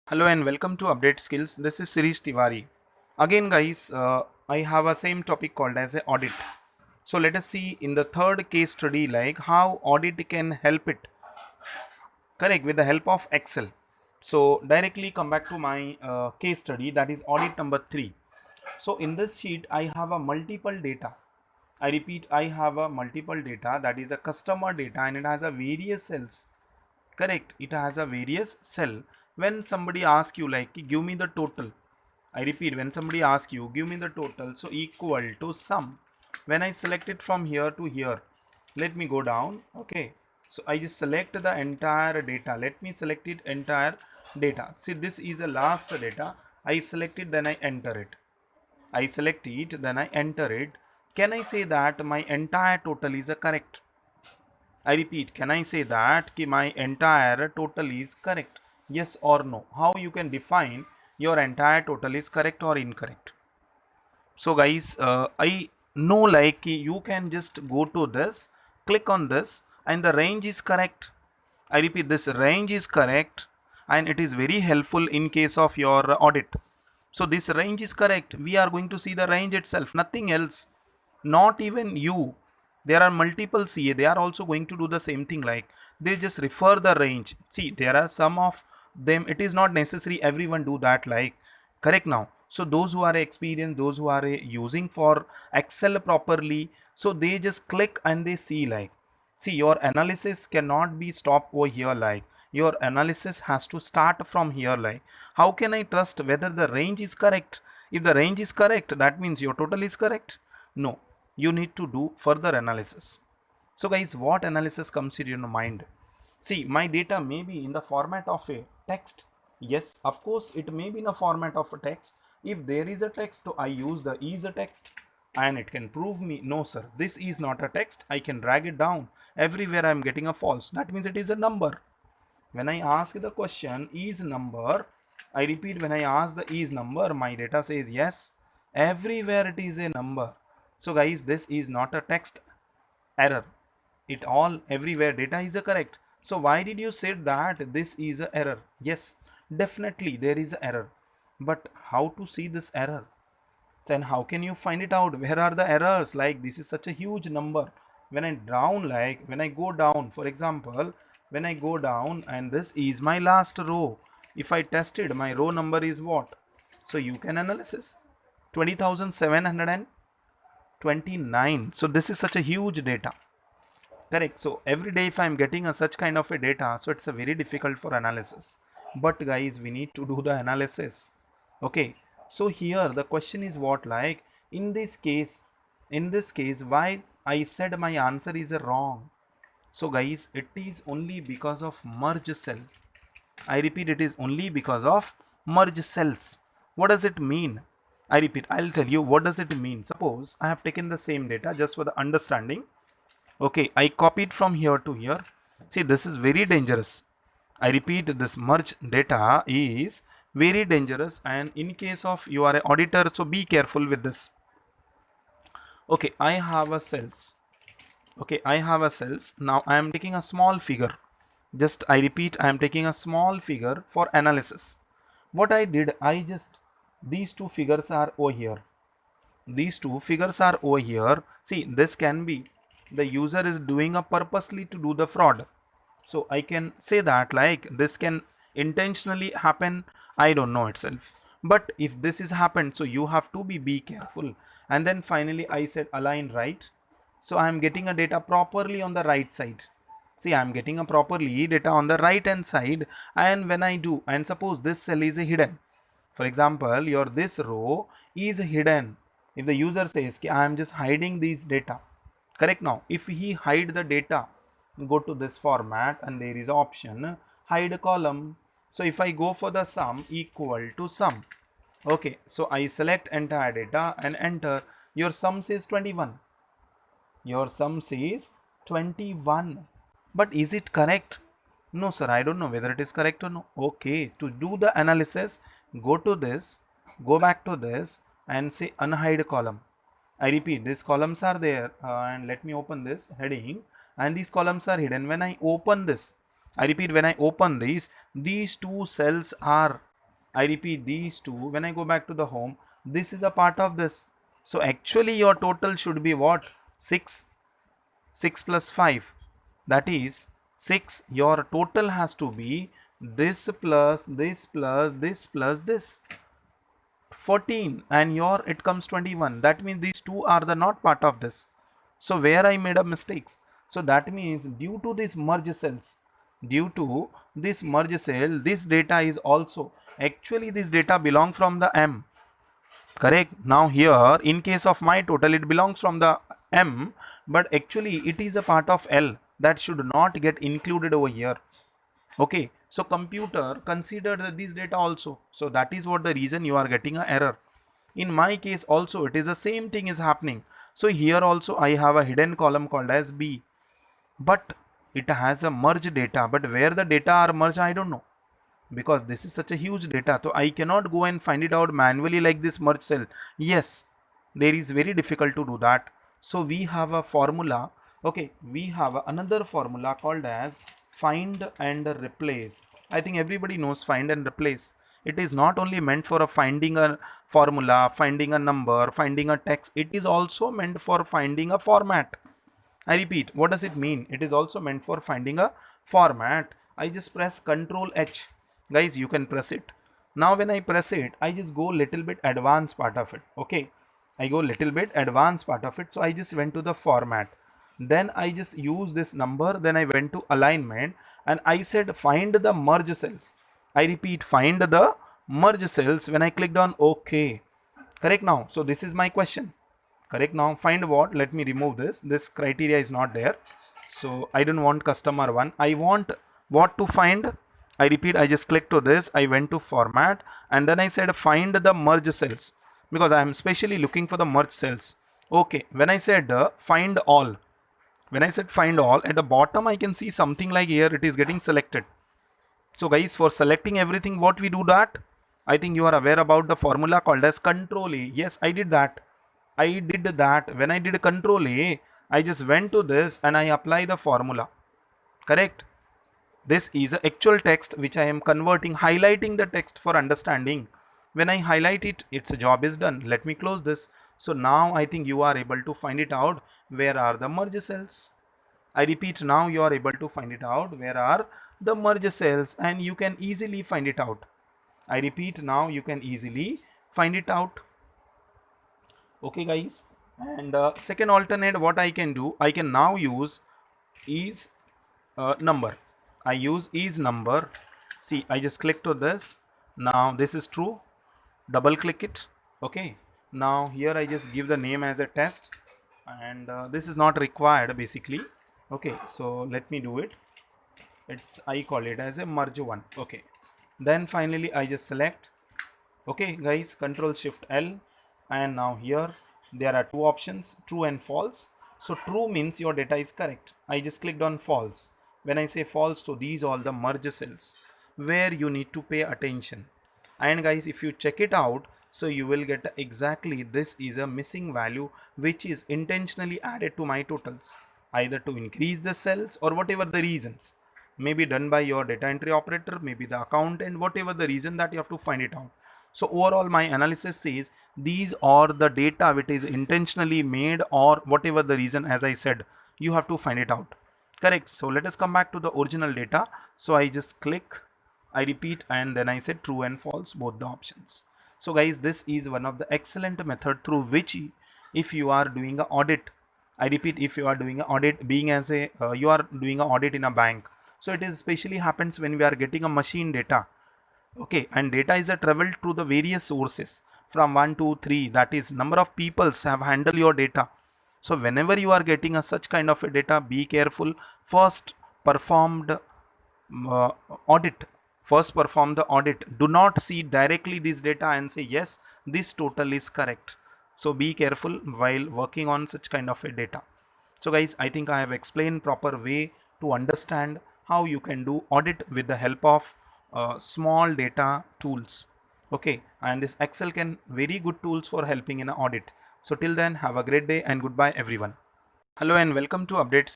Hello and welcome to Update Skills. This is Sirish Tiwari. Again, guys, I have a same topic called as a audit. So let us see in the third case study like how audit can help it. Correct, with the help of Excel. So directly come back to my case study, that is audit number 3. So in this sheet I have a multiple data. I repeat, I have a multiple data, that is a customer data, and it has a various cells. Correct, it has a various cell. When somebody asks you like give me the total, I repeat, when somebody asks you give me the total, so equal to sum. When I select it from here to here, let me go down. Okay, so I just select the entire data. Let me select it entire data. See, this is the last data. I select it, then I enter it. I select it, then I enter it. Can I say that my entire total is a correct? I repeat, can I say that my entire total is correct? Yes or no? How you can define your entire total is correct or incorrect? So guys, I know like you can just go to this, click on this, and the range is correct. I repeat, this range is correct and it is very helpful in case of your audit. So this range is correct. We are going to see the range itself, nothing else. Not even you. There are multiple CA. They are also going to do the same thing. Like they just refer the range. See, there are some of them. It is not necessary everyone do that. Like correct now. So those who are experienced, those who are using for Excel properly, so they just click and they see like. See, your analysis cannot be stopped over here like. Your analysis has to start from here like. How can I trust whether the range is correct? If the range is correct, that means your total is correct. No, you need to do further analysis. So guys, what analysis comes in your mind? See, my data may be in the format of a text. Yes, of course, it may be in a format of a text. If there is a text, so I use the is a text and it can prove me, no sir, this is not a text. I can drag it down. Everywhere I am getting a false. That means it is a number. When I ask the question is number, I repeat, when I ask the is number, my data says yes. Everywhere it is a number. So guys, this is not a text error. It all everywhere data is a correct. So why did you say that this is a error? Yes, definitely there is a error. But how to see this error? Then how can you find it out? Where are the errors? Like this is such a huge number. When I down, like when I go down, for example, when I go down and this is my last row. If I tested, my row number is what? So you can analysis 20,729. So this is such a huge data. Correct. So every day if I'm getting a such kind of a data, so it's a very difficult for analysis. But guys, we need to do the analysis. Okay. So here the question is what, like in this case, why I said my answer is wrong. So guys, it is only because of merge cell. I repeat, it is only because of merge cells. What does it mean? I repeat, I'll tell you what does it mean. Suppose I have taken the same data just for the understanding. Okay, I copied from here to here. See, this is very dangerous. I repeat, this merge data is very dangerous, and in case of you are an auditor, so be careful with this. Okay, I have a cells. Okay, I have a cells. Now I am taking a small figure. Just I repeat, I am taking a small figure for analysis. What I did, I just these two figures are over here. These two figures are over here. See, this can be the user is doing a purposely to do the fraud. So I can say that like this can intentionally happen, I don't know itself. But if this is happened, so you have to be careful. And then finally I said align right. So I am getting a data properly on the right side. See, I am getting a properly data on the right hand side. And when I do, and suppose this cell is hidden, for example, your this row is hidden. If the user says I am just hiding these data, correct. Now if he hide the data, go to this format and there is option hide column. So if I go for the sum equal to sum, okay, so I select entire data and enter. Your sum says 21. Your sum says 21. But is it correct? No, sir, I don't know whether it is correct or no. Okay, to do the analysis, go to this, go back to this and say unhide column. I repeat, these columns are there and let me open this heading and these columns are hidden. When I open this, I repeat, when I open these two cells are I repeat these two. When I go back to the home, this is a part of this. So actually your total should be what? 6. 6 plus 5, that is 6. Your total has to be this plus this plus this plus this, 14, and your it comes 21. That means these two are the not part of this. So where I made a mistakes. So that means due to this merge cells, due to this merge cell, this data is also actually this data belong from the M. Correct. Now here in case of my total it belongs from the M, but actually it is a part of L that should not get included over here. Okay, so computer considered this data also. So that is what the reason you are getting an error. In my case also it is the same thing is happening. So here also I have a hidden column called as B, but it has a merge data, but where the data are merged I don't know, because this is such a huge data, so I cannot go and find it out manually like this merge cell. Yes, there is very difficult to do that. So we have a formula. Okay, we have another formula called as find and replace. I think everybody knows find and replace. It is not only meant for a finding a formula, finding a number, finding a text, it is also meant for finding a format. I repeat, what does it mean? It is also meant for finding a format. I just press Ctrl H. Guys, you can press it. Now when I press it, I just go little bit advanced part of it. Okay, I go little bit advanced part of it. So I just went to the format. Then I just use this number. Then I went to alignment and I said find the merge cells. I repeat, find the merge cells. When I clicked on OK. Correct now. So this is my question. Correct now. Find what? Let me remove this. This criteria is not there. So I don't want customer one. I want what to find. I repeat, I just click to this. I went to format and then I said find the merge cells because I am specially looking for the merge cells. Okay. When I said find all, when I said find all, at the bottom I can see something like here it is getting selected. So guys, for selecting everything, what we do that? I think you are aware about the formula called as Control A. Yes, I did that. I did that. When I did Control A, I just went to this and I apply the formula. Correct? This is a actual text which I am converting, highlighting the text for understanding. When I highlight it, its job is done. Let me close this. So now I think you are able to find it out. Where are the merge cells? I repeat, now you are able to find it out. Where are the merge cells? And you can easily find it out. I repeat, now you can easily find it out. Okay guys, and second alternate what I can do, I can now use is number. I use is number. See, I just click to this. Now this is true. Double click it. Okay, now here I just give the name as a test and this is not required basically. Okay, so let me do it. It's, I call it as a merge one. Okay, then finally I just select. Okay guys, Control Shift L, and now here there are two options, true and false. So true means your data is correct. I just clicked on false. When I say false, so these all the merge cells where you need to pay attention. And guys, if you check it out, so you will get exactly this is a missing value which is intentionally added to my totals, either to increase the cells or whatever the reasons, maybe done by your data entry operator, maybe the accountant, whatever the reason that you have to find it out. So overall my analysis says these are the data which is intentionally made or whatever the reason, as I said, you have to find it out. Correct. So let us come back to the original data. So I just click, I repeat, and then I said true and false, both the options. So guys, this is one of the excellent method through which if you are doing an audit, I repeat, if you are doing an audit, being as a you are doing an audit in a bank, so it is especially happens when we are getting a machine data. Okay, and data is a travel to the various sources from 1 to 3, that is number of peoples have handled your data. So whenever you are getting a such kind of a data, be careful. First performed uh, audit, first perform the audit. Do not see directly this data and say yes, this total is correct. So be careful while working on such kind of a data. So guys, I think I have explained proper way to understand how you can do audit with the help of small data tools. Okay, and this Excel can very good tools for helping in an audit. So till then, have a great day and goodbye everyone. Hello and welcome to Updates.